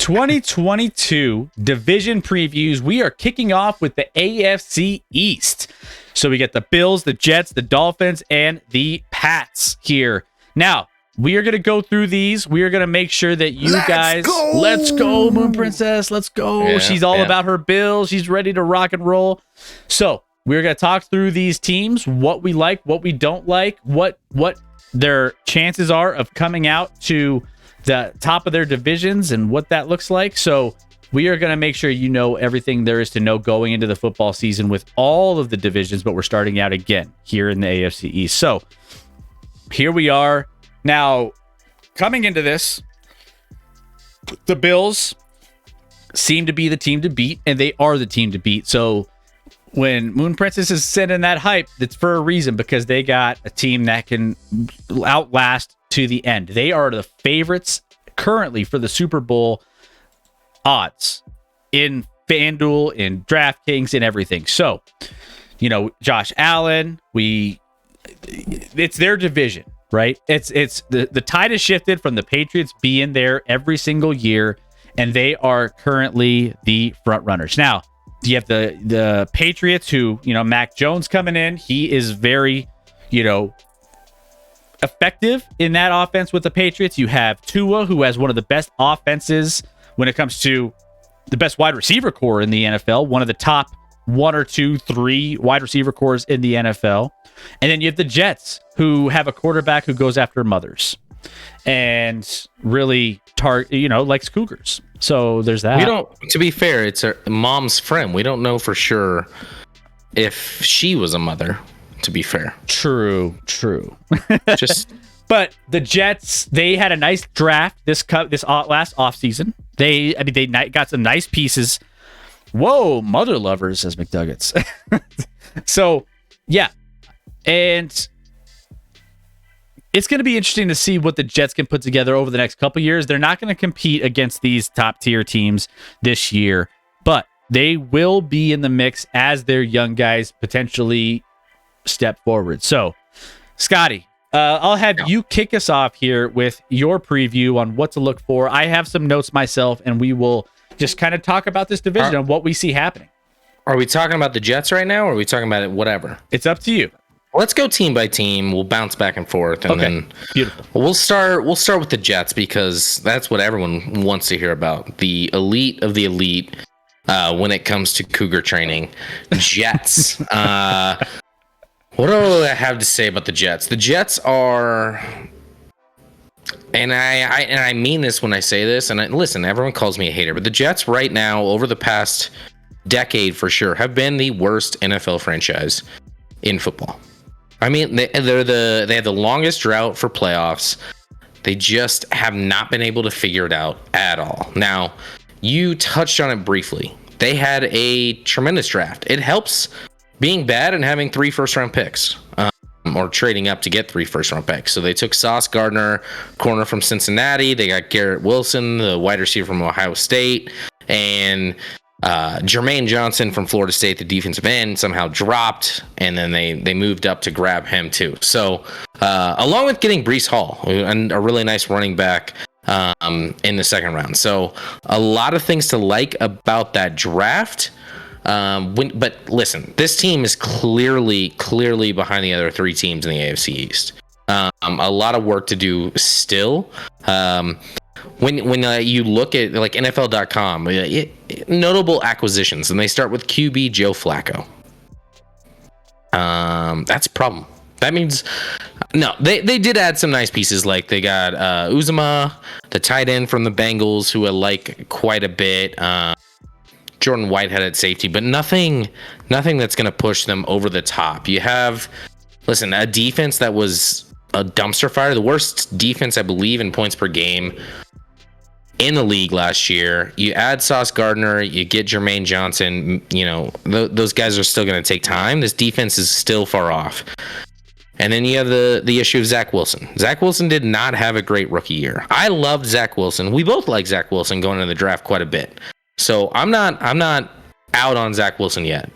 2022 division previews. We are kicking off with the AFC East. So we get the Bills, the Jets, the Dolphins, and the Pats here. Now, we are going to go through these. We are going to make sure that you let's go, Moon Princess. Let's go. Yeah, she's all about her Bills. She's ready to rock and roll. So we're going to talk through these teams, what we like, what we don't like, what their chances are of coming out to the top of their divisions and what that looks like. So we are going to make sure you know everything there is to know going into the football season with all of the divisions, but we're starting out again here in the AFC East. So here we are. Now, coming into this, the Bills seem to be the team to beat, and they are the team to beat. So when Moon Princess is sending that hype, it's for a reason, because they got a team that can outlast to the end. They are the favorites currently for the Super Bowl odds in FanDuel, in DraftKings, and everything. So, you know, Josh Allen, it's their division, right? It's the tide has shifted from the Patriots being there every single year, and they are currently the front runners. Now, you have the Patriots, who, you know, Mac Jones coming in. He is very, you know, effective in that offense with the Patriots. You have Tua, who has one of the best offenses when it comes to the best wide receiver core in the NFL, one of the top 1 or 2, 3 wide receiver cores in the NFL. And then you have the Jets, who have a quarterback who goes after mothers and really likes Cougars. So there's that. We don't, to be fair, it's her mom's friend. We don't know for sure if she was a mother, to be fair. True. But the Jets, they had a nice draft this last offseason. They got some nice pieces. Whoa, mother lovers, says McDuggets. So, yeah. And it's going to be interesting to see what the Jets can put together over the next couple years. They're not going to compete against these top tier teams this year, but they will be in the mix as their young guys potentially step forward. So, Scotty, I'll have you kick us off here with your preview on what to look for. I have some notes myself, and we will just kind of talk about this division and what we see happening. Are we talking about the Jets right now, or are we talking about it, whatever? It's up to you. Let's go team by team. We'll bounce back and forth, and then beautiful. We'll start with the Jets, because that's what everyone wants to hear about. The elite of the elite when it comes to Cougar training. Jets. What do I have to say about the Jets? The Jets are, and I mean this when I say this, and listen, everyone calls me a hater, but the Jets right now, over the past decade for sure, have been the worst NFL franchise in football. I mean, they have the longest drought for playoffs. They just have not been able to figure it out at all. Now, you touched on it briefly. They had a tremendous draft. It helps being bad and having 3 first-round picks, or trading up to get 3 first-round picks. So they took Sauce Gardner, corner from Cincinnati. They got Garrett Wilson, the wide receiver from Ohio State, and Jermaine Johnson from Florida State, the defensive end, somehow dropped, and then they moved up to grab him too. So along with getting Breece Hall, and a really nice running back in the second round. So a lot of things to like about that draft. But listen, this team is clearly behind the other 3 teams in the AFC East. A lot of work to do still. When you look at like NFL.com, notable acquisitions, and they start with QB Joe Flacco. That's a problem. That means no, they did add some nice pieces, like they got Uzomah, the tight end from the Bengals, who I like quite a bit. Jordan Whitehead at safety, but nothing that's going to push them over the top. You have, a defense that was a dumpster fire, the worst defense, I believe, in points per game in the league last year. You add Sauce Gardner, you get Jermaine Johnson, those guys are still going to take time. This defense is still far off. And then you have the issue of Zach Wilson. Zach Wilson did not have a great rookie year. I loved Zach Wilson. We both like Zach Wilson going into the draft quite a bit. So I'm not out on Zach Wilson yet,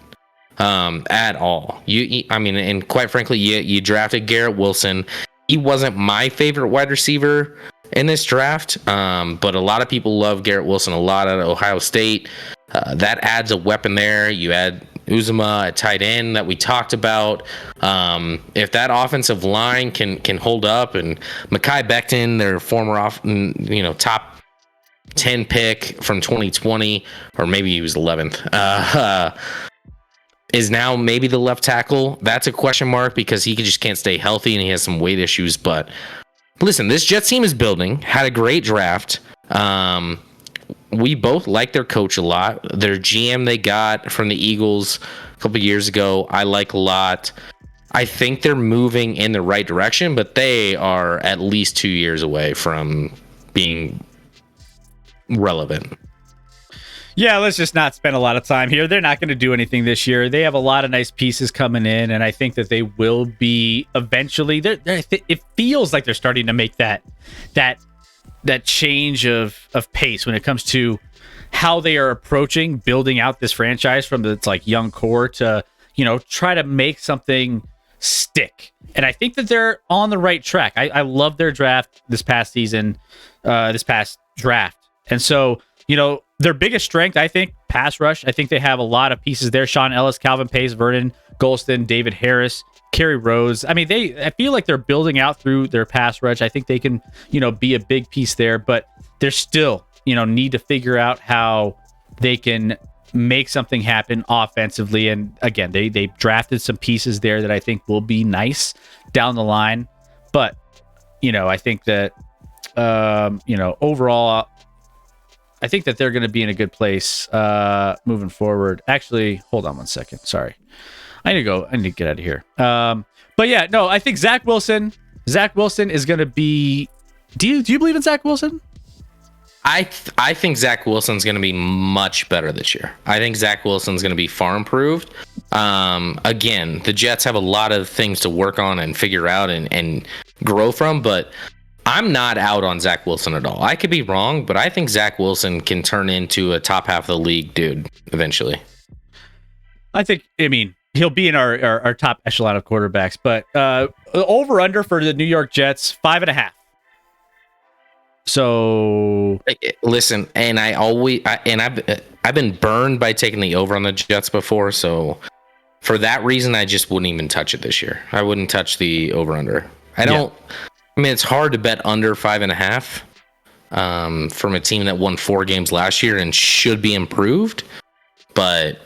at all. And quite frankly, you drafted Garrett Wilson. He wasn't my favorite wide receiver in this draft. But a lot of people love Garrett Wilson a lot at Ohio State. That adds a weapon there. You add Uzuma at tight end that we talked about. If that offensive line can hold up, and Mekhi Becton, their former top 10 pick from 2020, or maybe he was 11th, is now maybe the left tackle. That's a question mark because he just can't stay healthy and he has some weight issues. But listen, this Jets team is building, had a great draft. We both like their coach a lot. Their GM they got from the Eagles a couple years ago, I like a lot. I think they're moving in the right direction, but they are at least 2 years away from being relevant. Yeah, let's just not spend a lot of time here. They're not going to do anything this year. They have a lot of nice pieces coming in, and I think that they will be eventually. It feels like they're starting to make that change of pace when it comes to how they are approaching building out this franchise from its like young core to, try to make something stick. And I think that they're on the right track. I love their draft this past season, this past draft. And so, their biggest strength, I think, pass rush. I think they have a lot of pieces there. Sean Ellis, Calvin Pace, Vernon Golston, David Harris, Kerry Rose. I mean, I feel like they're building out through their pass rush. I think they can, be a big piece there, but they're still, need to figure out how they can make something happen offensively. And again, they drafted some pieces there that I think will be nice down the line. But, I think that, overall, I think that they're going to be in a good place moving forward. Actually, hold on one second. Sorry. I need to get out of here. But yeah, no, I think Zach Wilson is going to be. Do you believe in Zach Wilson? I think Zach Wilson's going to be much better this year. I think Zach Wilson's going to be far improved. Again, the Jets have a lot of things to work on and figure out and grow from, but I'm not out on Zach Wilson at all. I could be wrong, but I think Zach Wilson can turn into a top half of the league dude eventually. He'll be in our top echelon of quarterbacks, but over under for the New York Jets, 5.5. So listen, and I've been burned by taking the over on the Jets before, so for that reason, I just wouldn't even touch it this year. I wouldn't touch the over under. It's hard to bet under 5.5 from a team that won 4 games last year and should be improved, but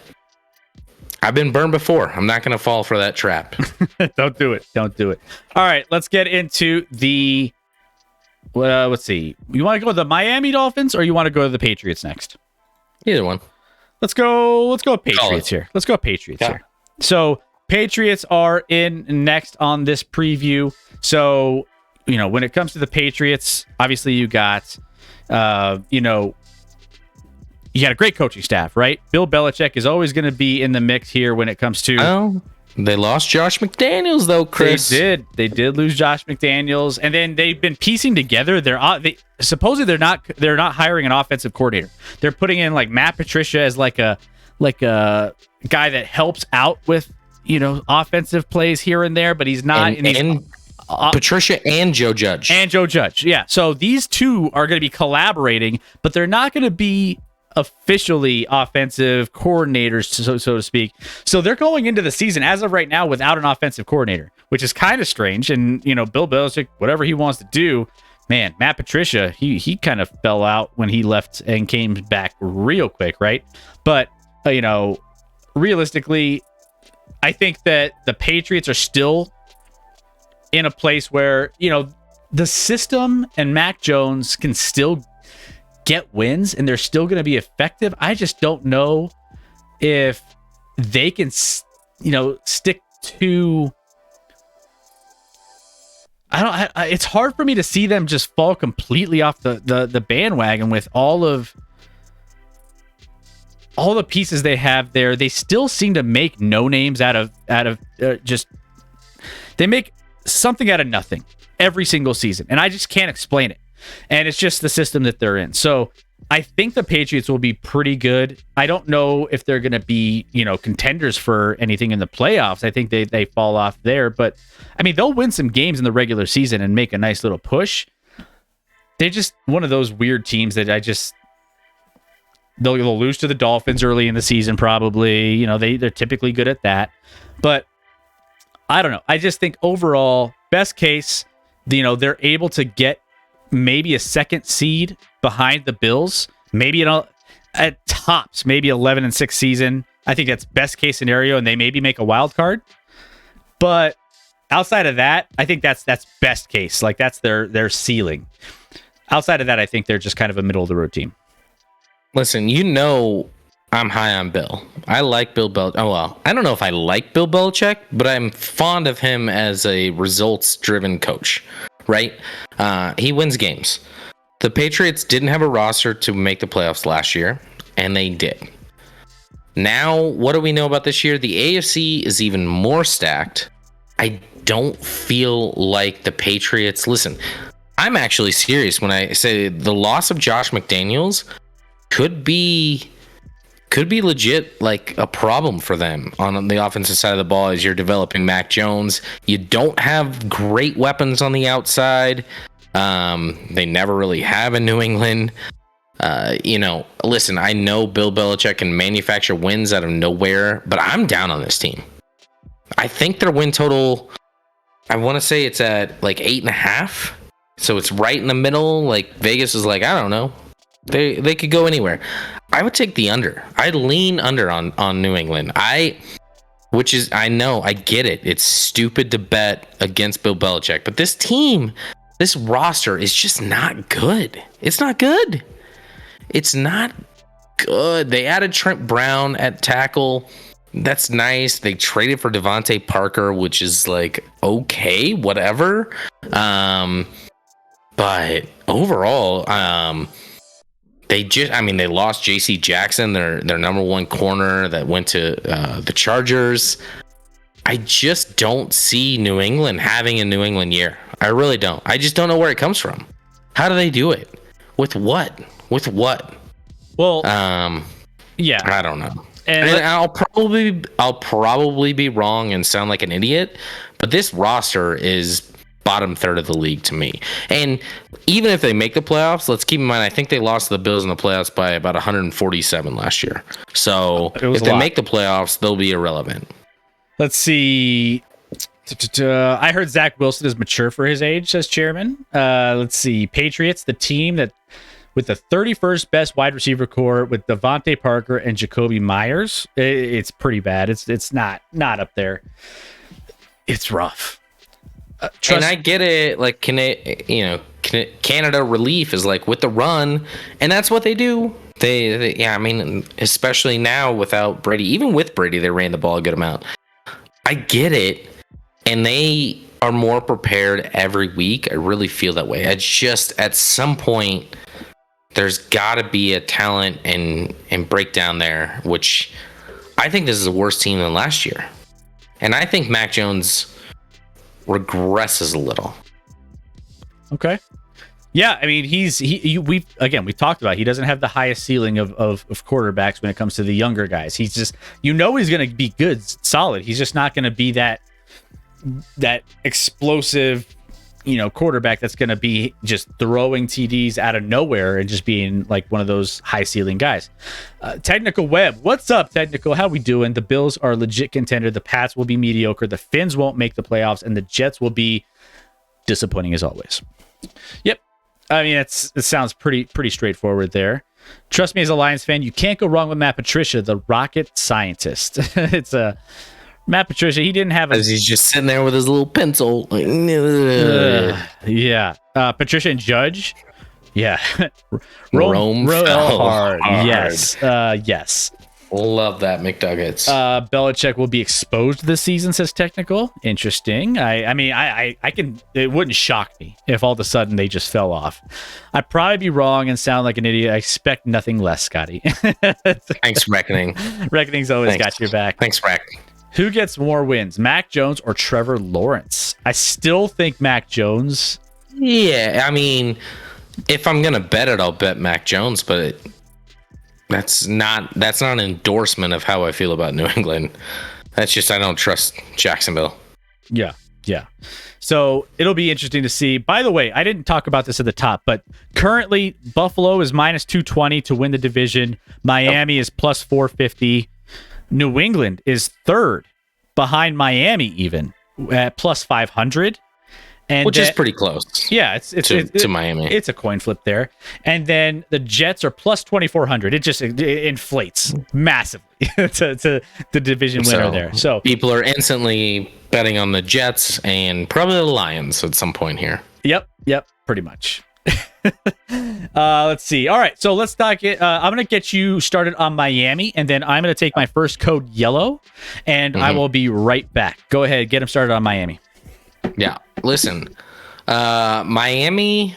I've been burned before. I'm not going to fall for that trap. Don't do it. All right, let's get into the. Let's see. You want to go with the Miami Dolphins or you want to go to the Patriots next? Either one. Let's go Patriots here. Here. So Patriots are in next on this preview. So, when it comes to the Patriots, obviously you got, you got a great coaching staff, right? Bill Belichick is always going to be in the mix here when it comes to. Oh, they lost Josh McDaniels though, Chris. They did lose Josh McDaniels, and then they've been piecing together. Supposedly they're not hiring an offensive coordinator. They're putting in like Matt Patricia as like a guy that helps out with offensive plays here and there, but he's not Patricia and Joe Judge. Yeah. So these two are going to be collaborating, but they're not going to be officially offensive coordinators, so to speak. So they're going into the season as of right now without an offensive coordinator, which is kind of strange. And, Bill Belichick, whatever he wants to do, man, Matt Patricia, he kind of fell out when he left and came back real quick, right? But, realistically, I think that the Patriots are still in a place where, the system and Mac Jones can still get wins and they're still going to be effective. I just don't know if they can, stick to. It's hard for me to see them just fall completely off the bandwagon with all the pieces they have there. They still seem to make no names out of just. They make something out of nothing every single season, and I just can't explain it. And it's just the system that they're in. So I think the Patriots will be pretty good. I don't know if they're going to be, contenders for anything in the playoffs. I think they fall off there. But, they'll win some games in the regular season and make a nice little push. they're just one of those weird teams that they'll lose to the Dolphins early in the season, probably. You know, they're typically good at that. But I don't know. I just think overall, best case, you know, they're able to get maybe a second seed behind the Bills, maybe at tops, maybe 11-6 season. I think that's best case scenario, and they maybe make a wild card. But outside of that, I think that's best case. Like, that's their ceiling. Outside of that, I think they're just kind of a middle of the road team. Listen, you know, I'm high on Bill. I like Bill Belichick. Oh, well, I don't know if I like Bill Belichick, but I'm fond of him as a results-driven coach, right? He wins games. The Patriots didn't have a roster to make the playoffs last year, and they did. Now, what do we know about this year? The AFC is even more stacked. I don't feel like the Patriots... Listen, I'm actually serious when I say the loss of Josh McDaniels could be legit like a problem for them on the offensive side of the ball as you're developing Mac Jones. You don't have great weapons on the outside. They never really have in New England. You know, listen, I know Bill Belichick can manufacture wins out of nowhere, but I'm down on this team. I think their win total, I want to say it's at like 8.5. So it's right in the middle. Like Vegas is like, I don't know. They could go anywhere. I would take the under. I'd lean under on New England. I know, I get it. It's stupid to bet against Bill Belichick, but this team, this roster is just not good. It's not good. It's not good. They added Trent Brown at tackle. That's nice. They traded for Devontae Parker, which is like, okay, whatever. But overall, they lost JC Jackson, their number one corner that went to the Chargers. I just don't see New England having a New England year. I really don't. I just don't know where it comes from. How do they do it? With what? Well, yeah, I don't know. And I'll probably be wrong and sound like an idiot, but this roster is bottom third of the league to me. And even if they make the playoffs, let's keep in mind, I think they lost to the Bills in the playoffs by about 147 last year. So if they make the playoffs, they'll be irrelevant. Let's see. I heard Zach Wilson is mature for his age, says Chairman. Let's see. Patriots, the team that with the 31st best wide receiver core with Devontae Parker and Jacoby Myers. It's pretty bad. It's not up there. It's rough. And I get it. Like, Canada relief is like with the run, and that's what they do. They I mean, especially now without Brady. Even with Brady, they ran the ball a good amount. I get it, and they are more prepared every week. I really feel that way. It's just at some point, there's got to be a talent and breakdown there, which I think this is a worse team than last year, and I think Mac Jones regresses a little. Okay. Yeah, I mean, we've talked about, he doesn't have the highest ceiling of quarterbacks when it comes to the younger guys. He's just, he's going to be good, solid. He's just not going to be that explosive, quarterback that's going to be just throwing TDs out of nowhere and just being like one of those high ceiling guys. Technical Web, what's up, Technical? How we doing? The Bills are a legit contender. The Pats will be mediocre. The Finns won't make the playoffs, and the Jets will be disappointing as always. Yep. I mean, it sounds pretty straightforward there. Trust me, as a Lions fan, you can't go wrong with Matt Patricia, the rocket scientist. It's a Matt Patricia. He didn't have as he's just sitting there with his little pencil. Yeah. Patricia and Judge. Yeah. Rome hard. Yes. Yes. Love that, McDuggets. Belichick will be exposed this season, says Technical. Interesting. I mean, it wouldn't shock me if all of a sudden they just fell off. I'd probably be wrong and sound like an idiot. I expect nothing less, Scotty. Thanks, Reckoning. Reckoning's always got your back. Thanks, Rack. Who gets more wins, Mac Jones or Trevor Lawrence? I still think Mac Jones. Yeah, I mean, if I'm gonna bet it, I'll bet Mac Jones, but that's not an endorsement of how I feel about New England. That's just I don't trust Jacksonville. Yeah. Yeah. So it'll be interesting to see. By the way, I didn't talk about this at the top, but currently Buffalo is minus 220 to win the division. Miami is plus 450. New England is third behind Miami even at plus 500. And which is pretty close. Yeah, it's to Miami. It's a coin flip there. And then the Jets are plus 2,400. It inflates massively to the division winner there. So people are instantly betting on the Jets and probably the Lions at some point here. Yep, pretty much. Let's see. All right, so let's talk it. I'm going to get you started on Miami, and then I'm going to take my first code yellow, and I will be right back. Go ahead, get him started on Miami. Yeah, listen, Miami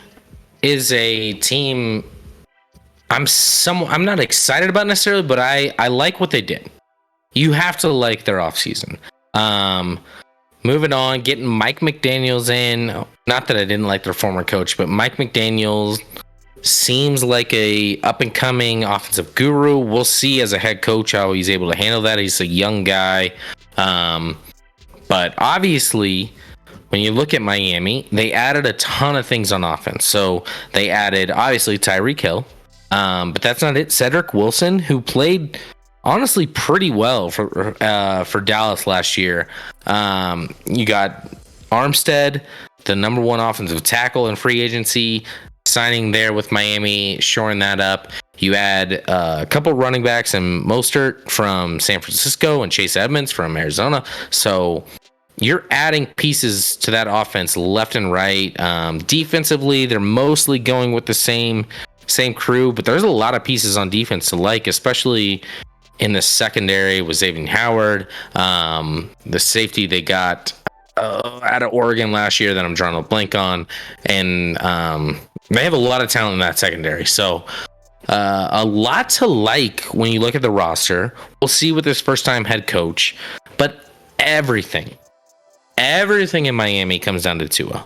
is a team I'm not excited about necessarily, but I like what they did. You have to like their offseason. Moving on, getting Mike McDaniels in. Not that I didn't like their former coach, but Mike McDaniels seems like a up-and-coming offensive guru. We'll see as a head coach how he's able to handle that. He's a young guy. But obviously, when you look at Miami, they added a ton of things on offense. So they added, obviously, Tyreek Hill. But that's not it. Cedric Wilson, who played honestly pretty well for Dallas last year. You got Armstead, the number one offensive tackle in free agency, signing there with Miami, shoring that up. You add a couple running backs and Mostert from San Francisco and Chase Edmonds from Arizona. So you're adding pieces to that offense left and right. Defensively, they're mostly going with the same crew, but there's a lot of pieces on defense to like, especially in the secondary with Xavier Howard. The safety they got out of Oregon last year that I'm drawing a blank on. And they have a lot of talent in that secondary. So a lot to like when you look at the roster. We'll see with this first-time head coach. But everything in Miami comes down to Tua.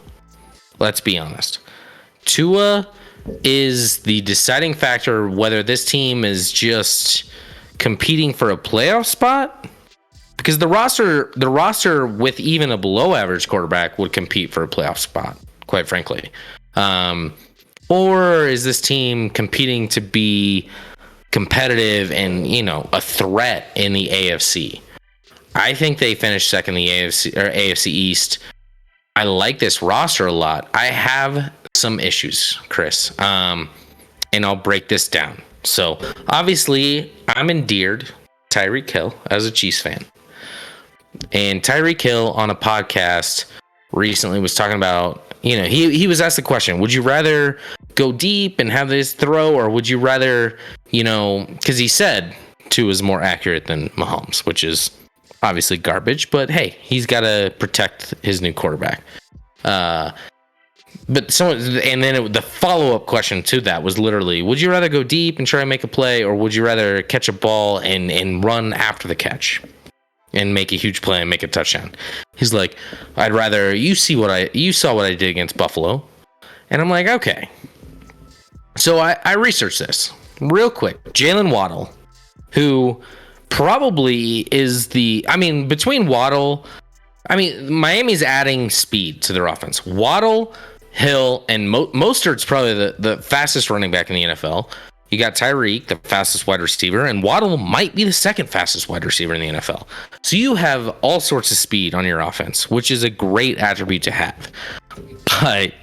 Let's be honest. Tua is the deciding factor whether this team is just competing for a playoff spot, because the roster with even a below average quarterback would compete for a playoff spot, quite frankly. Or is this team competing to be competitive and, a threat in the AFC? I think they finished second in the AFC East. I like this roster a lot. I have some issues, Chris, and I'll break this down. So obviously I'm endeared Tyreek Hill as a Chiefs fan, and Tyreek Hill on a podcast recently was talking about, he was asked the question, would you rather go deep and have this throw, or would you rather, because he said Tua is more accurate than Mahomes, which is obviously garbage, but hey, he's got to protect his new quarterback. But the follow-up question to that was literally, would you rather go deep and try and make a play, or would you rather catch a ball and run after the catch and make a huge play and make a touchdown? He's like, I'd rather you saw what I did against Buffalo. And I'm like, okay. So I researched this real quick. Jalen Waddle, who probably is between Waddle, Miami's adding speed to their offense. Waddle, Hill, and Mostert's probably the fastest running back in the NFL. You got Tyreek, the fastest wide receiver, and Waddle might be the second fastest wide receiver in the NFL. So you have all sorts of speed on your offense, which is a great attribute to have. But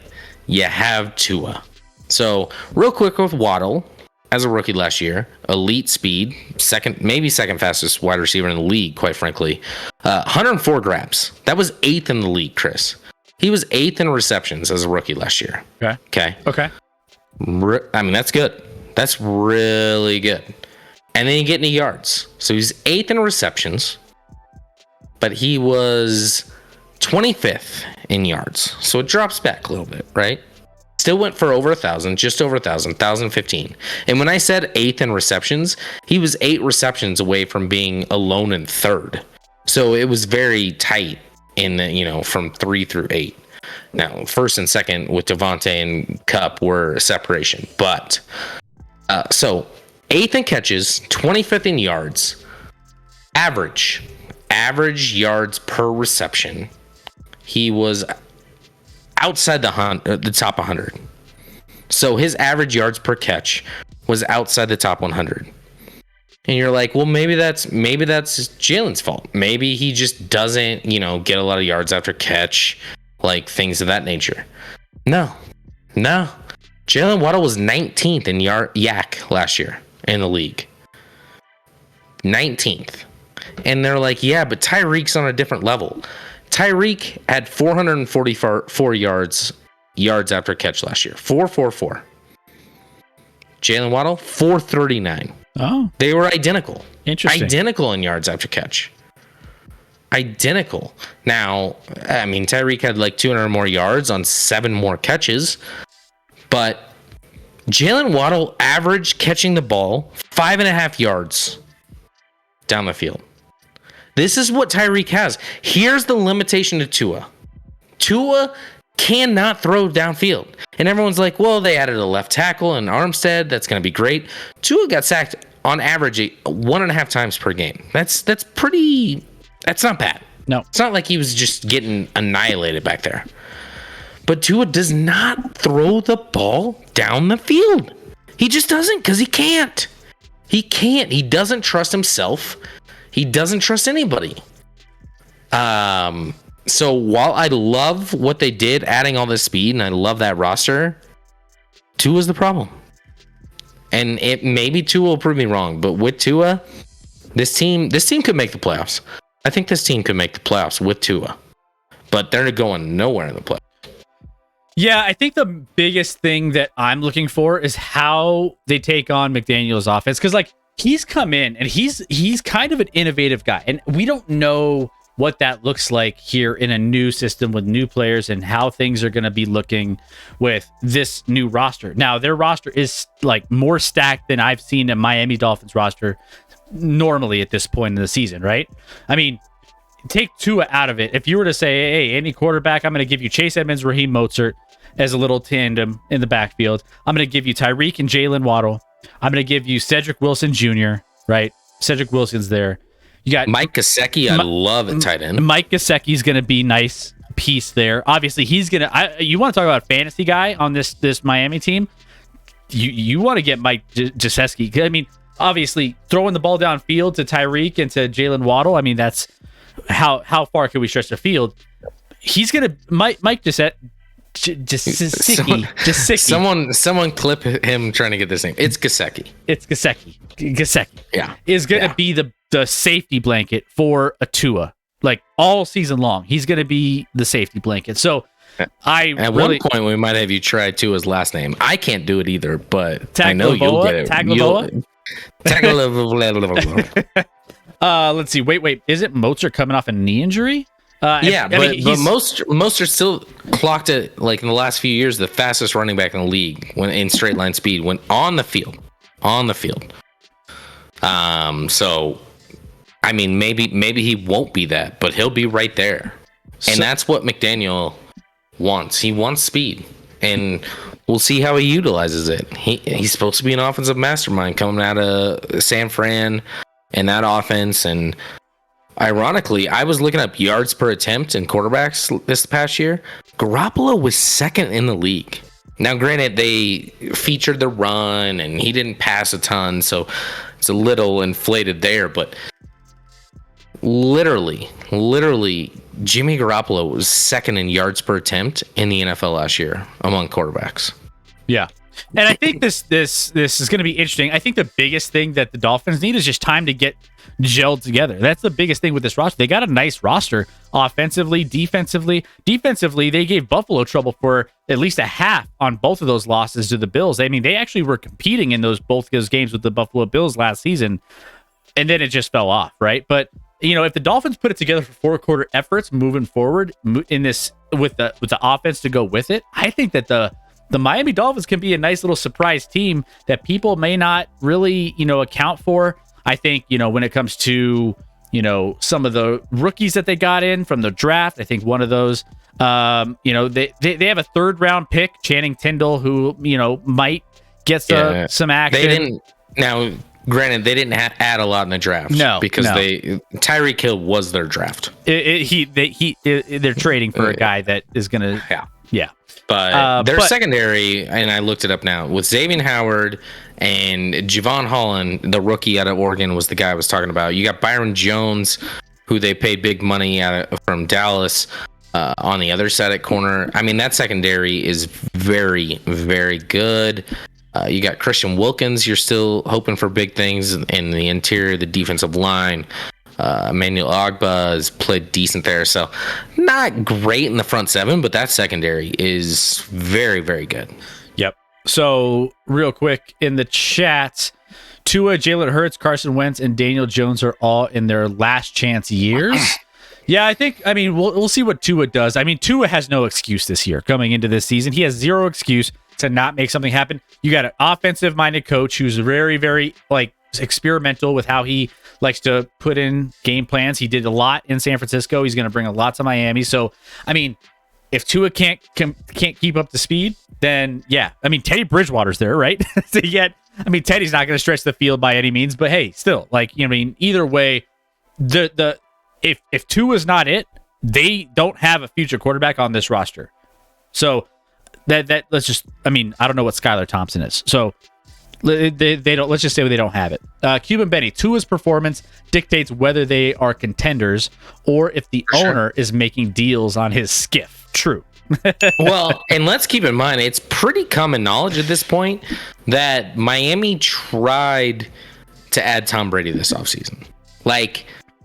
you have Tua. So real quick with Waddle, as a rookie last year, elite speed, second fastest wide receiver in the league, quite frankly. 104 grabs. That was 8th in the league, Chris. He was 8th in receptions as a rookie last year. Okay. That's good. That's really good. And then you get into yards. So he's 8th in receptions, but he was 25th in yards. So it drops back a little bit, right? Still went for over 1,000, just over 1,000, 1,015. And when I said 8th in receptions, he was 8 receptions away from being alone in 3rd. So it was very tight in the, from 3 through 8. Now, first and second with Devontae and Kupp were a separation. But, so 8th in catches, 25th in yards, average yards per reception he was outside the top 100. So his average yards per catch was outside the top 100. And you're like, well, maybe that's Jalen's fault. Maybe he just doesn't, get a lot of yards after catch, like things of that nature. No. Jalen Waddle was 19th in yak last year in the league. 19th. And they're like, yeah, but Tyreek's on a different level. Tyreek had 444 yards after catch last year. 444. Jalen Waddle, 439. Oh. They were identical. Interesting. Identical in yards after catch. Identical. Now, I mean, Tyreek had like 200 more yards on 7 more catches, but Jalen Waddle averaged catching the ball 5.5 yards down the field. This is what Tyreek has. Here's the limitation to Tua. Tua cannot throw downfield. And everyone's like, well, they added a left tackle and Armstead. That's going to be great. Tua got sacked on average 1.5 times per game. That's not bad. No. It's not like he was just getting annihilated back there. But Tua does not throw the ball down the field. He just doesn't, because he can't. He can't. He doesn't trust himself. He doesn't trust anybody. So while I love what they did, adding all this speed, and I love that roster, Tua's the problem. And maybe Tua will prove me wrong, but with Tua, this team could make the playoffs. I think this team could make the playoffs with Tua, but they're going nowhere in the playoffs. Yeah, I think the biggest thing that I'm looking for is how they take on McDaniel's offense, because like he's come in and he's kind of an innovative guy, and we don't know what that looks like here in a new system with new players and how things are going to be looking with this new roster. Now, their roster is like more stacked than I've seen a Miami Dolphins roster normally at this point in the season, right? I mean, take Tua out of it. If you were to say, hey, any quarterback, I'm going to give you Chase Edmonds, Raheem Mostert as a little tandem in the backfield. I'm going to give you Tyreek and Jalen Waddle. I'm going to give you Cedric Wilson Jr., right? Cedric Wilson's there. You got Mike Gesicki. I love at tight end. Mike Gesicki's going to be nice piece there. Obviously, he's going to... You want to talk about a fantasy guy on this Miami team? You want to get Mike Gesicki. I mean, obviously, throwing the ball downfield to Tyreek and to Jalen Waddle, I mean, that's... How far can we stretch the field? He's going to... Mike Gesicki. Someone clip him trying to get this name. It's Gesicki. Gesicki. Yeah. Is going to be the safety blanket for a Tua. Like all season long. He's going to be the safety blanket. So At one point, we might have you try Tua's last name. I can't do it either, but I know you'll get it. Tagovailoa? Let's see. Wait. Isn't Mostert coming off a knee injury? But most are still clocked at, like, in the last few years, the fastest running back in the league when in straight line speed when on the field. So I mean, maybe he won't be that, but he'll be right there. And that's what McDaniel wants. He wants speed, and we'll see how he utilizes it. He's supposed to be an offensive mastermind coming out of San Fran and that offense. And ironically, I was looking up yards per attempt in quarterbacks this past year. Garoppolo was second in the league. Now, granted, they featured the run, and he didn't pass a ton, so it's a little inflated there. But literally, Jimmy Garoppolo was second in yards per attempt in the NFL last year among quarterbacks. Yeah. And I think this is going to be interesting. I think the biggest thing that the Dolphins need is just time to get gelled together. That's the biggest thing with this roster. They got a nice roster offensively, defensively. Defensively, they gave Buffalo trouble for at least a half on both of those losses to the Bills. I mean, they actually were competing in both those games with the Buffalo Bills last season, and then it just fell off, right? But if the Dolphins put it together for 4-quarter efforts moving forward in this with the offense to go with it, I think that the Miami Dolphins can be a nice little surprise team that people may not really, account for. I think, when it comes to, some of the rookies that they got in from the draft, I think one of those, they have a 3rd round pick, Channing Tindall, who, might get some action. They didn't. Now, Granted, they didn't add a lot in the draft. Because Tyreek Hill was their draft. They're trading for a guy that is gonna. Yeah. But their secondary, and I looked it up now, with Xavier Howard and Javon Holland, the rookie out of Oregon, was the guy I was talking about. You got Byron Jones, who they paid big money from Dallas, on the other side at corner. I mean, that secondary is very, very good. You got Christian Wilkins. You're still hoping for big things in the interior, the defensive line. Emmanuel Ogbah has played decent there. So not great in the front seven, but that secondary is very, very good. Yep. So real quick in the chat, Tua, Jalen Hurts, Carson Wentz, and Daniel Jones are all in their last chance years. Yeah, I mean, we'll see what Tua does. I mean, Tua has no excuse this year coming into this season. He has zero excuse to not make something happen. You got an offensive-minded coach who's very, very experimental with how he likes to put in game plans. He did a lot in San Francisco. He's going to bring a lot to Miami. So, I mean, if Tua can't keep up the speed, then yeah. I mean, Teddy Bridgewater's there, right? So Teddy's not going to stretch the field by any means, but hey, still, either way, if Tua's not it, they don't have a future quarterback on this roster. So that let's just, I don't know what Skylar Thompson is. So they don't, let's just say they don't have it. Cuban Benny, Tua's performance dictates whether they are contenders or if the owner is making deals on his skiff. True. Well, and let's keep in mind, it's pretty common knowledge at this point that Miami tried to add Tom Brady this offseason.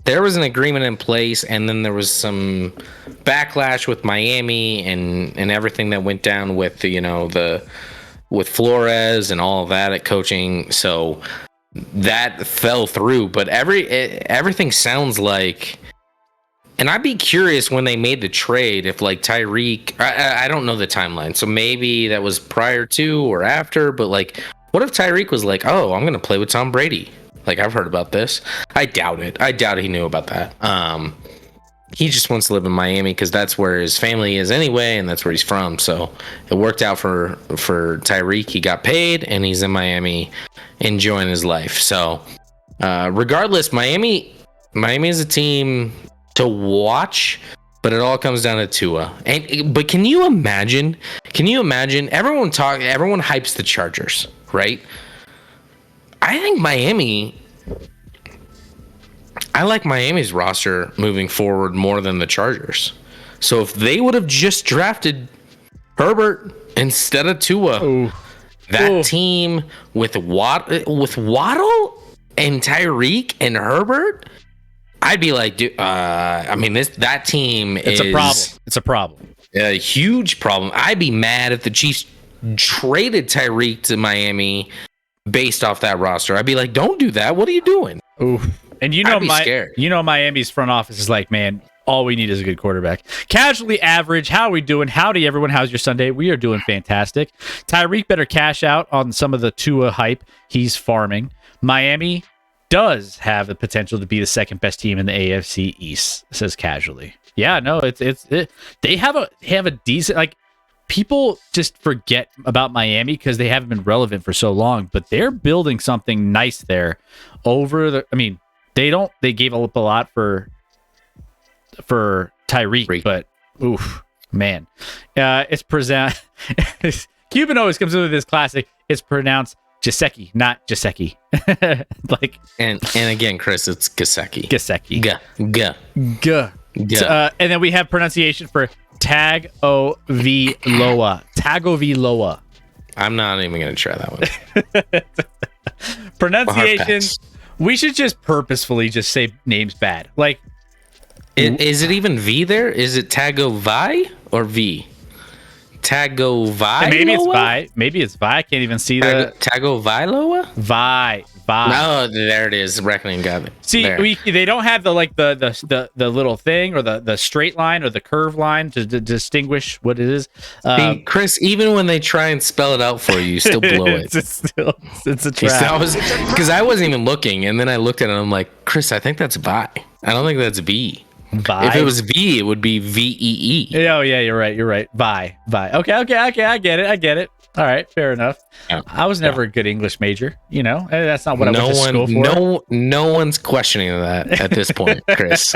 There was an agreement in place, and then there was some backlash with Miami and everything that went down with with Flores and all of that at coaching. So that fell through. But everything sounds like, and I'd be curious when they made the trade if Tyreek. I don't know the timeline, so maybe that was prior to or after. But what if Tyreek was oh, I'm gonna play with Tom Brady? I've heard about this. I doubt it. I doubt he knew about that. He just wants to live in Miami because that's where his family is anyway, and that's where he's from. So it worked out for Tyreek. He got paid, and he's in Miami enjoying his life. So regardless, Miami is a team to watch, but it all comes down to Tua. But can you imagine? Everyone hypes the Chargers, right? I think I like Miami's roster moving forward more than the Chargers. So if they would have just drafted Herbert instead of Tua, team with Waddle and Tyreek and Herbert, I'd be dude, that team is a problem. It's a problem. A huge problem. I'd be mad if the Chiefs traded Tyreek to Miami based off that roster. I'd be don't do that. What are you doing? Ooh. And Miami's front office is man, all we need is a good quarterback. Casually average. How are we doing? Howdy, everyone. How's your Sunday? We are doing fantastic. Tyreek better cash out on some of the Tua hype he's farming. Miami does have the potential to be the second best team in the AFC East, says casually. Yeah, no, they have a decent, people just forget about Miami because they haven't been relevant for so long, but they're building something nice there they gave up a lot for Tyreek, but oof, man. It's pronounced Cuban always comes in with this classic. It's pronounced Gesicki, not Gesicki. and again, Chris, it's Gesicki. Gesicki. G. And then we have pronunciation for Tagovailoa. I'm not even going to try that one. Pronunciation. We should just purposefully just say names bad. Is it even V there? Is it Tagovai or V? Tagovailoa? Maybe it's Vi. I can't even see the Tagovailoa? Vi. No, there it is. Reckoning got it. See, they don't have the little thing or the straight line or the curve line to distinguish what it is. Chris, even when they try and spell it out for you, you still blow it. It's a trap. Because I wasn't even looking, and then I looked at it and I'm like, Chris, I think that's Vi. I don't think that's V. Vi? If it was V, it would be VEE. Oh yeah, you're right. Vi. Okay, I get it. All right, fair enough. Yeah. I was never a good English major, you know. That's not what I went to school for. No one's questioning that at this point, Chris.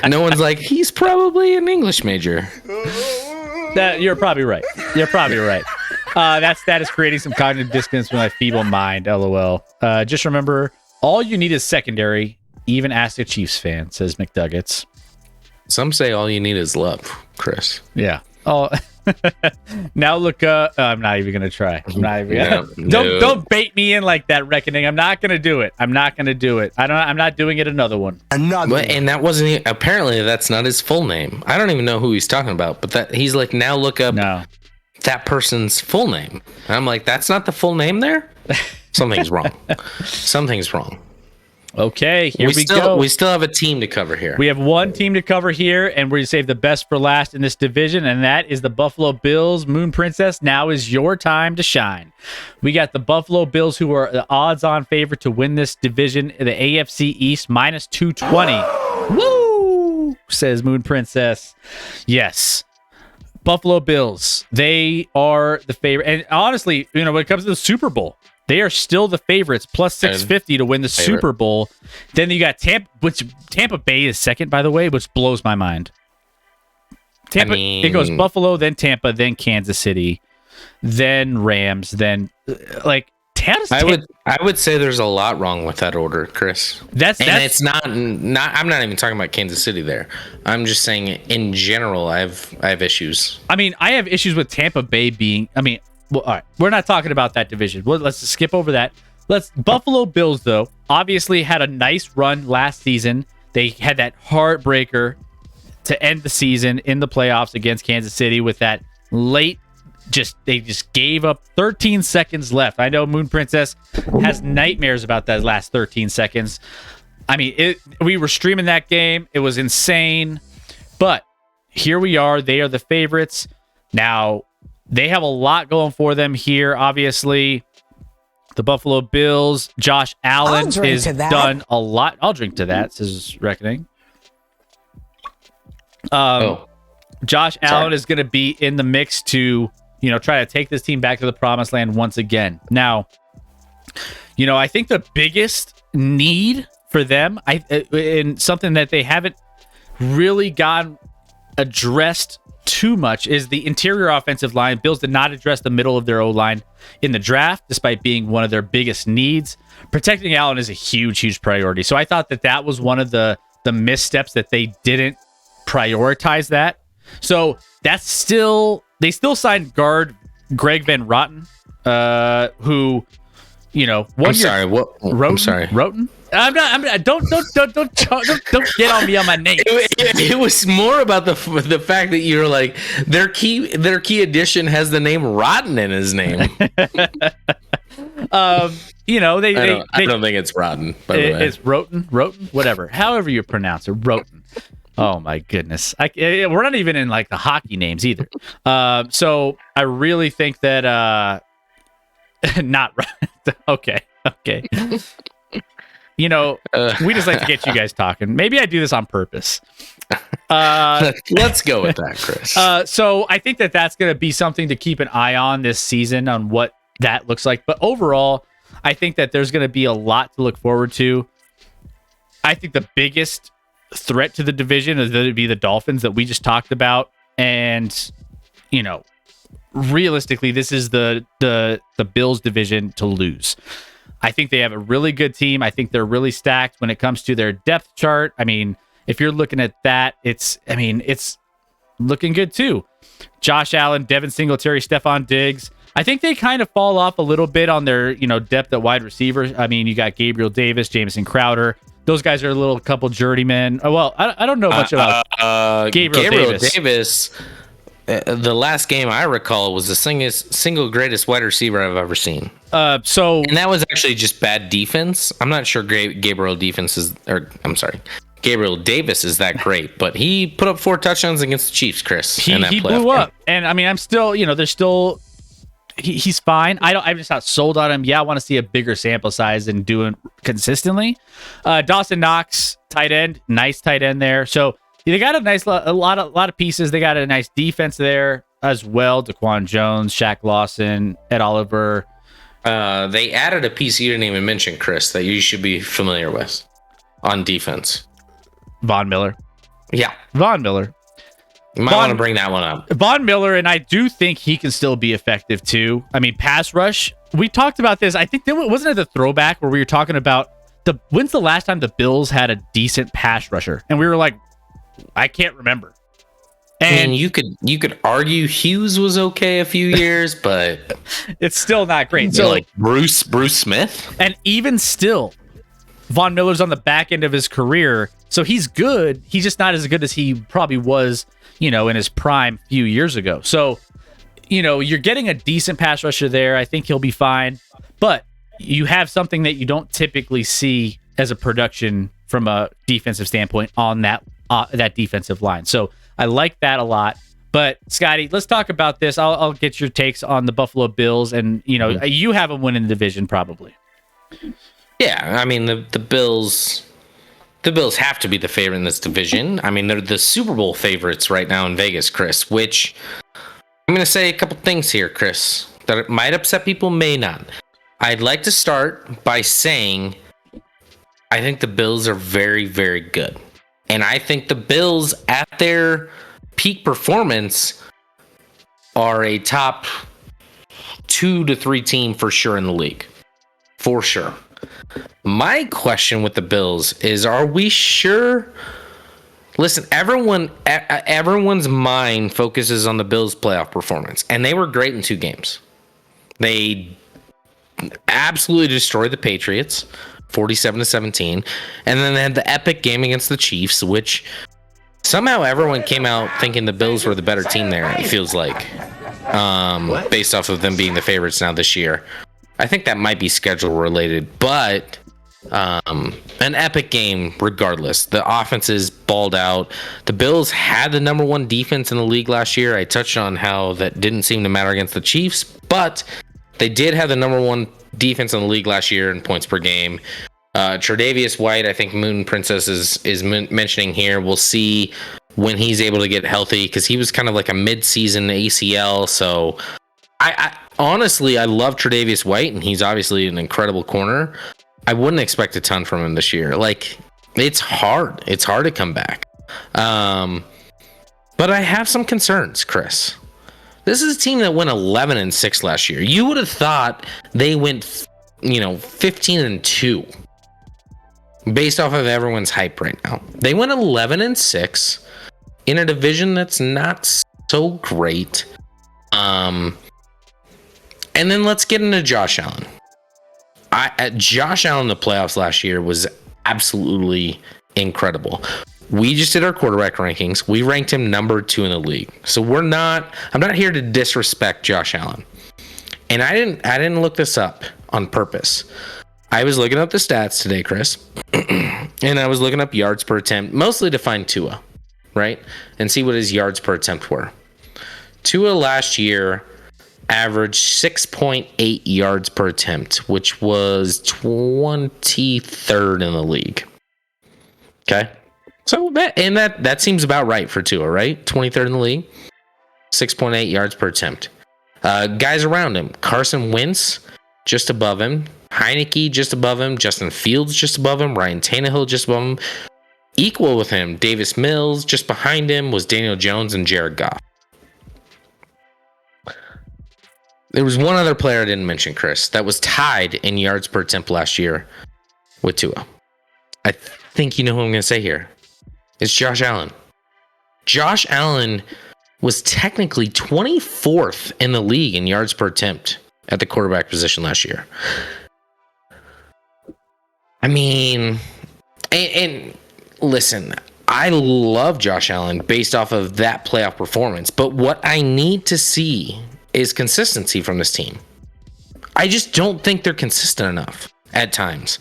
No one's like, he's probably an English major. You're probably right. You're probably right. That is creating some cognitive dissonance with my feeble mind. LOL. Just remember, all you need is secondary. Even ask a Chiefs fan, says McDuggets. Some say all you need is love, Chris. Yeah. Oh. Now look, I'm not even gonna try. I'm not even don't bait me in like that, Reckoning. I'm not gonna do it. I'm not doing it another one. And that wasn't apparently that's not his full name. I don't even know who he's talking about, but that he's like, now look up that person's full name. And I'm like, that's not the full name there? Something's wrong. Something's wrong. Okay, here we go. We still have a team to cover here. We have one team to cover here, and we're going to save the best for last in this division, and that is the Buffalo Bills. Moon Princess, now is your time to shine. We got the Buffalo Bills, who are the odds-on favorite to win this division, the AFC East, minus 220. Woo! Says Moon Princess. Yes. Buffalo Bills, they are the favorite. And honestly, when it comes to the Super Bowl, they are still the favorites, plus 650 to win the Super Bowl. Then you got Tampa Bay is second, by the way, which blows my mind. It goes Buffalo, then Tampa, then Kansas City, then Rams, then I would say there's a lot wrong with that order, Chris. It's not. I'm not even talking about Kansas City there. I'm just saying in general, I have issues. I mean, I have issues with Tampa Bay being. Well, all right, we're not talking about that division. Let's just skip over that. Buffalo Bills, though, obviously had a nice run last season. They had that heartbreaker to end the season in the playoffs against Kansas City with that late. They just gave up 13 seconds left. I know Moon Princess has nightmares about that last 13 seconds. We were streaming that game. It was insane. But here we are. They are the favorites. Now, they have a lot going for them here, obviously. The Buffalo Bills, Josh Allen is done a lot. I'll drink to that, says Reckoning. Josh Allen is going to be in the mix to, try to take this team back to the promised land once again. Now, I think the biggest need for them, and something that they haven't really gotten addressed too much, is the interior offensive line. Bills did not address the middle of their O-line in the draft, despite being one of their biggest needs. Protecting Allen is a huge priority. So I thought that was one of the missteps, that they didn't prioritize that. So they still signed guard Greg Van Roten, who, Roten? Don't get on me on my name. It was more about the fact that you're like, their key addition has the name Rotten in his name. I don't think it's Rotten, by the way. It's Roten, whatever. However you pronounce it, Roten. Oh my goodness. We're not even in like the hockey names either. So I really think that not right. Okay. We just like to get you guys talking. Maybe I do this on purpose. Let's go with that, Chris. So I think that's going to be something to keep an eye on this season, on what that looks like. But overall, I think that there's going to be a lot to look forward to. I think the biggest threat to the division is going to be the Dolphins that we just talked about. And, realistically, this is the Bills division to lose. I think they have a really good team. I think they're really stacked when it comes to their depth chart. If you're looking at that, it's looking good too. Josh Allen, Devin Singletary, Stephon Diggs. I think they kind of fall off a little bit on their, depth at wide receiver. You got Gabriel Davis, Jamison Crowder. Those guys are a little couple journeymen. Well, I don't know much about Gabriel Davis. The last game I recall was the single greatest wide receiver I've ever seen. And that was actually just bad defense. I'm not sure Gabriel Davis is that great, but he put up 4 touchdowns against the Chiefs, Chris. He blew up. And I'm still, there's still, he's fine. I'm just not sold on him. Yeah, I want to see a bigger sample size and do it consistently. Dawson Knox, tight end, nice tight end there. So they got a lot of pieces. They got a nice defense there. as well. Daquan Jones, Shaq Lawson, Ed Oliver. They added a piece you didn't even mention, Chris, that you should be familiar with on defense. Von Miller. Yeah. Von Miller. You might want to bring that one up. Von Miller, and I do think he can still be effective too. I mean, pass rush. We talked about this. I think wasn't it the throwback where we were talking about when's the last time the Bills had a decent pass rusher? And we were like, I can't remember. And you could argue Hughes was okay a few years, but it's still not great. So like Bruce Smith, and even still, Von Miller's on the back end of his career, so he's good. He's just not as good as he probably was, in his prime few years ago. So, you're getting a decent pass rusher there. I think he'll be fine, but you have something that you don't typically see as a production from a defensive standpoint on that defensive line. So I like that a lot. But Scotty, let's talk about this. I'll get your takes on the Buffalo Bills, and you have them winning the division probably. Yeah, I mean the Bills. The Bills have to be the favorite in this division. I mean, they're the Super Bowl favorites right now in Vegas, Chris, which I'm going to say a couple things here, Chris, that might upset people, may not. I'd like to start by saying I think the Bills are very, very good. And I think the Bills at their peak performance are a top 2 to 3 team for sure in the league. For sure. My question with the Bills is, are we sure? Listen, everyone's mind focuses on the Bills' playoff performance, and they were great in 2 games. They absolutely destroyed the Patriots, 47-17, and then they had the epic game against the Chiefs, which somehow everyone came out thinking the Bills were the better team there, it feels like, based off of them being the favorites now this year. I think that might be schedule related, but an epic game regardless. The offenses balled out. The Bills had the number 1 defense in the league last year. I touched on how that didn't seem to matter against the Chiefs, but they did have the number 1 defense in the league last year in points per game. Tre'Davious White, I think Moon Princess is mentioning here. We'll see when he's able to get healthy, because he was kind of like a mid-season ACL. So I honestly, I love Tre'Davious White, and he's obviously an incredible corner. I wouldn't expect a ton from him this year. Like, it's hard. It's hard to come back. But I have some concerns, Chris. This is a team that went 11-6 last year. You would have thought they went, 15-2 based off of everyone's hype right now. They went 11-6 in a division that's not so great. And then let's get into Josh Allen. Josh Allen in the playoffs last year was absolutely incredible. We just did our quarterback rankings. We ranked him number 2 in the league. So I'm not here to disrespect Josh Allen. And I didn't look this up on purpose. I was looking up the stats today, Chris. And I was looking up yards per attempt, mostly to find Tua, right? And see what his yards per attempt were. Tua last year averaged 6.8 yards per attempt, which was 23rd in the league. Okay? So that seems about right for Tua, right? 23rd in the league. 6.8 yards per attempt. Guys around him. Carson Wentz, just above him. Heineke, just above him. Justin Fields, just above him. Ryan Tannehill, just above him. Equal with him, Davis Mills. Just behind him was Daniel Jones and Jared Goff. There was one other player I didn't mention, Chris, that was tied in yards per attempt last year with Tua. I think you know who I'm going to say here. It's Josh Allen. Josh Allen was technically 24th in the league in yards per attempt at the quarterback position last year. I mean, and listen, I love Josh Allen based off of that playoff performance, but what I need to see is consistency from this team. I just don't think they're consistent enough at times.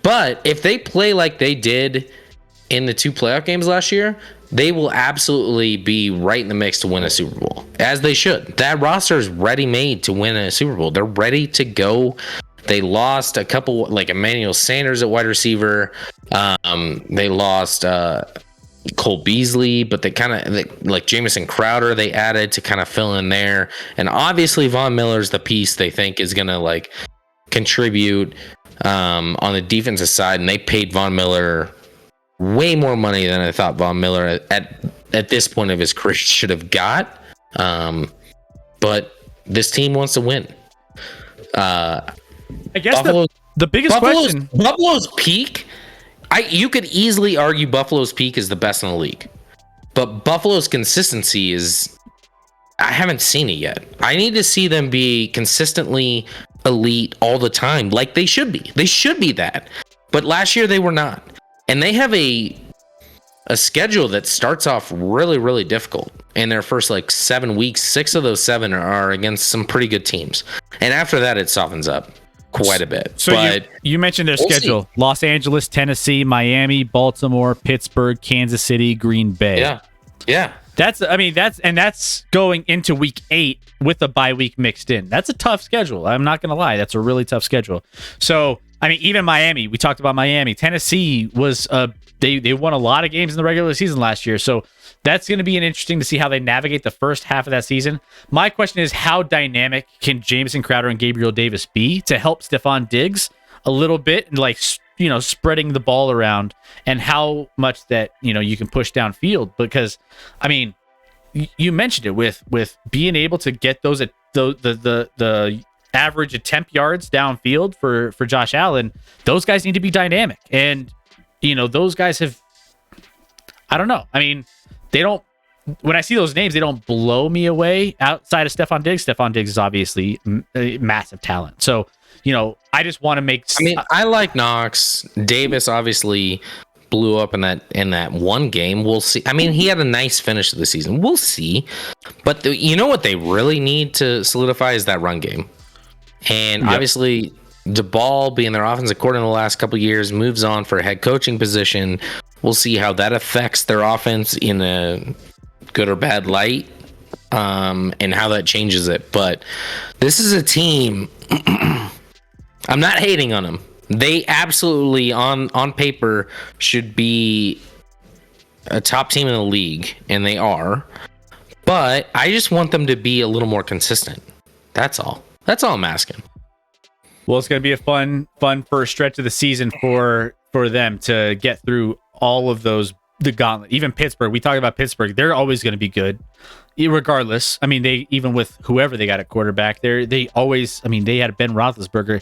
But if they play like they did in the 2 playoff games last year, they will absolutely be right in the mix to win a Super Bowl, as they should. That roster is ready-made to win a Super Bowl. They're ready to go. They lost a couple, like Emmanuel Sanders at wide receiver. They lost Cole Beasley, but they kind of like Jamison Crowder they added to kind of fill in there. And obviously Von Miller's the piece they think is going to like contribute on the defensive side. And they paid Von Miller way more money than I thought Von Miller at this point of his career should have got. But this team wants to win. I guess the biggest question... Buffalo's peak... you could easily argue Buffalo's peak is the best in the league. But Buffalo's consistency is... I haven't seen it yet. I need to see them be consistently elite all the time, like they should be. They should be that. But last year they were not. And they have a schedule that starts off really, really difficult. In their first like 7 weeks, 6 of those 7 are against some pretty good teams. And after that, it softens up quite a bit. So but you mentioned their schedule: see. Los Angeles, Tennessee, Miami, Baltimore, Pittsburgh, Kansas City, Green Bay. Yeah. That's going into week 8 with a bye week mixed in. That's a tough schedule. I'm not going to lie. That's a really tough schedule. So, even Miami, we talked about Miami. Tennessee was they won a lot of games in the regular season last year. So that's going to be interesting to see how they navigate the first half of that season. My question is, how dynamic can Jamison Crowder and Gabriel Davis be to help Stephon Diggs a little bit and spreading the ball around, and how much that, you can push downfield? Because, you mentioned it with being able to get those at the average attempt yards downfield for Josh Allen. Those guys need to be dynamic. And, those guys have, I don't know. They don't, when I see those names, they don't blow me away outside of Stephon Diggs. Stephon Diggs is obviously a massive talent. So, I just want to make... I like Knox. Davis obviously blew up in that one game. We'll see. He had a nice finish to the season. We'll see. But what they really need to solidify is that run game. And obviously, DeBall, being their offensive coordinator in the last couple of years, moves on for a head coaching position. We'll see how that affects their offense in a good or bad light, and how that changes it. But this is a team... I'm not hating on them. They absolutely, on paper, should be a top team in the league, and they are. But I just want them to be a little more consistent. That's all. That's all I'm asking. Well, it's going to be a fun first stretch of the season for them to get through all of those, the gauntlet. Even Pittsburgh, we talked about Pittsburgh. They're always going to be good, regardless. They, even with whoever they got at quarterback, they always, they had Ben Roethlisberger.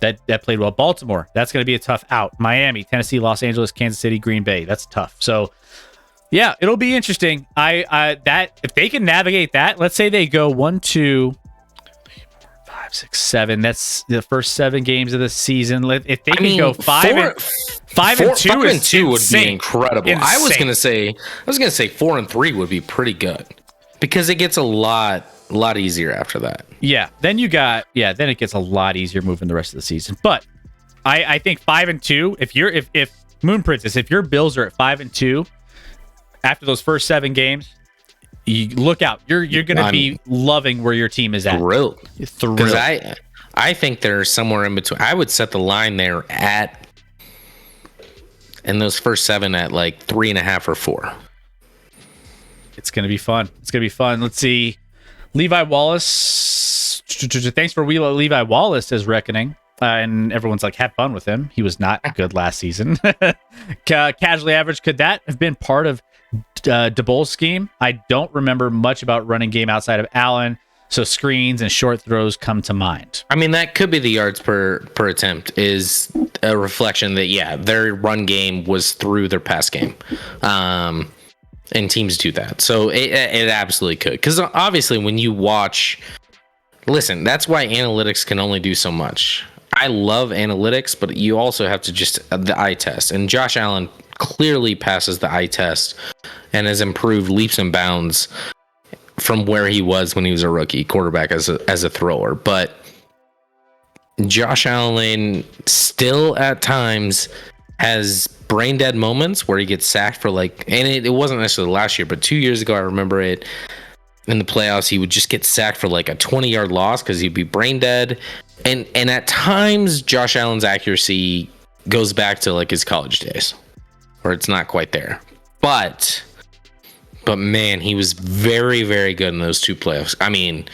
That played well. Baltimore, that's going to be a tough out. Miami, Tennessee, Los Angeles, Kansas City, Green Bay, that's tough. So, yeah, it'll be interesting. That if they can navigate that, let's say they go 1, 2, 3, 4, 5, 6, 7. That's the first 7 games of the season. If they can go 5 and 2 would be incredible. Insane. I was gonna say 4 and 3 would be pretty good, because it gets a lot easier after that. Yeah, then it gets a lot easier moving the rest of the season. But I think 5 and 2. If Moon Princess, if your Bills are at 5 and 2 after those first 7 games, you look out. You're going to be loving where your team is at. Thrilled. Because I think they're somewhere in between. I would set the line there in those first 7 at like 3.5 or 4. It's going to be fun. Let's see. Levi Wallace. Thanks for Levi Wallace as reckoning. And everyone's like, have fun with him. He was not good last season. Casually average. Could that have been part of DeBoll's scheme? I don't remember much about running game outside of Allen, so screens and short throws come to mind. That could be the yards per attempt, is a reflection that, their run game was through their pass game. And teams do that. So it absolutely could. Because obviously when you watch... Listen, that's why analytics can only do so much. I love analytics, but you also have to the eye test. And Josh Allen clearly passes the eye test and has improved leaps and bounds from where he was when he was a rookie quarterback as a thrower. But Josh Allen still at times has brain dead moments where he gets sacked for and it wasn't necessarily last year, but 2 years ago, I remember it in the playoffs, he would just get sacked for a 20-yard loss because he'd be brain dead. And at times, Josh Allen's accuracy goes back to his college days, where it's not quite there. But man, he was very, very good in those 2 playoffs. I mean,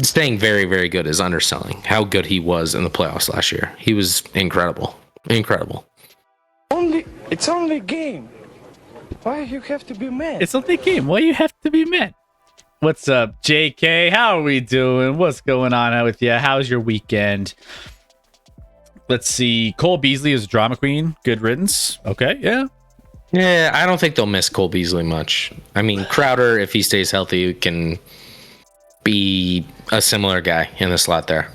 staying very, very good is underselling how good he was in the playoffs last year. He was incredible. It's only a game. Why you have to be mad? It's only a game. Why you have to be mad? What's up, JK? How are we doing? What's going on with you? How's your weekend? Let's see. Cole Beasley is a drama queen. Good riddance. Okay, yeah. Yeah, I don't think they'll miss Cole Beasley much. I mean, Crowder, if he stays healthy, can be a similar guy in the slot there.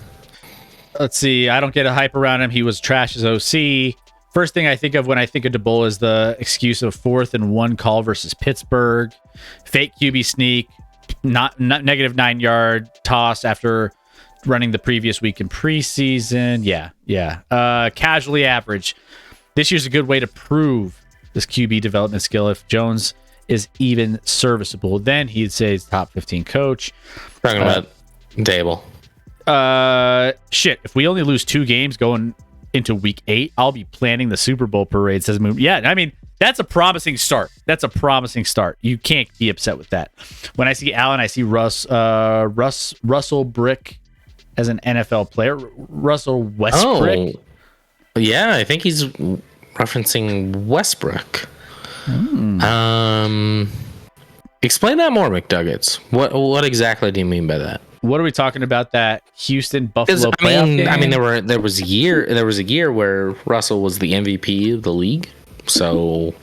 Let's see. I don't get a hype around him. He was trash as OC. First thing I think of when I think of DeBoll is the excuse of 4th and 1 call versus Pittsburgh. Fake QB sneak. Not negative 9-yard toss after running the previous week in preseason. Yeah. Casually average. This year's a good way to prove this QB development skill. If Jones is even serviceable, then he'd say he's top 15 coach. Talking about Dable. Shit. If we only lose 2 games going into week 8, I'll be planning the Super Bowl parade. Says Moon. Yeah, I mean, that's a promising start. You can't be upset with that. When I see Allen, I see Russell Brick as an NFL player. Russell Westbrook. Oh, yeah, I think he's referencing Westbrook. Explain that more, McDuggets. What exactly do you mean by that? What are we talking about? That Houston Buffalo playoff game? I mean, there was a year where Russell was the MVP of the league. So,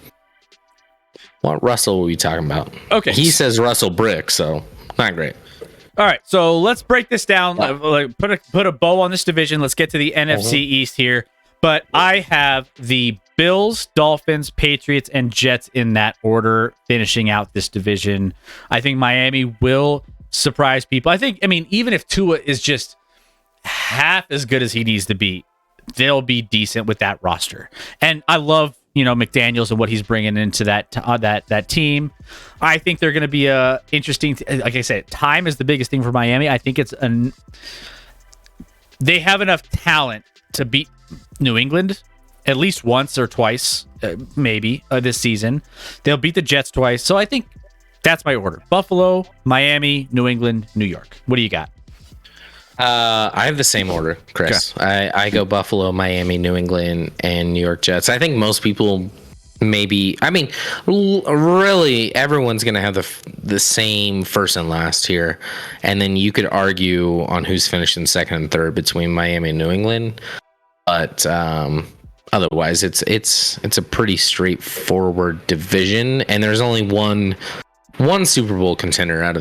what Russell are we talking about? Okay, he says Russell Brick, so not great. All right, so let's break this down. Put a bow on this division. Let's get to the NFC East here. But I have the Bills, Dolphins, Patriots, and Jets in that order, finishing out this division. I think Miami will surprise people. I mean, even if Tua is just half as good as he needs to be, they'll be decent with that roster. And I love, McDaniels and what he's bringing into that team. I think they're going to be interesting. Like I said, time is the biggest thing for Miami. I think they have enough talent to beat New England at least once or twice, maybe this season. They'll beat the Jets twice. So I think that's my order: Buffalo, Miami, New England, New York. What do you got? I have the same order, Chris. Okay. I go Buffalo, Miami, New England, and New York Jets. I think most people really everyone's going to have the same first and last here. And then you could argue on who's finishing second and third between Miami and New England. But otherwise, it's a pretty straightforward division. And there's only one Super Bowl contender out of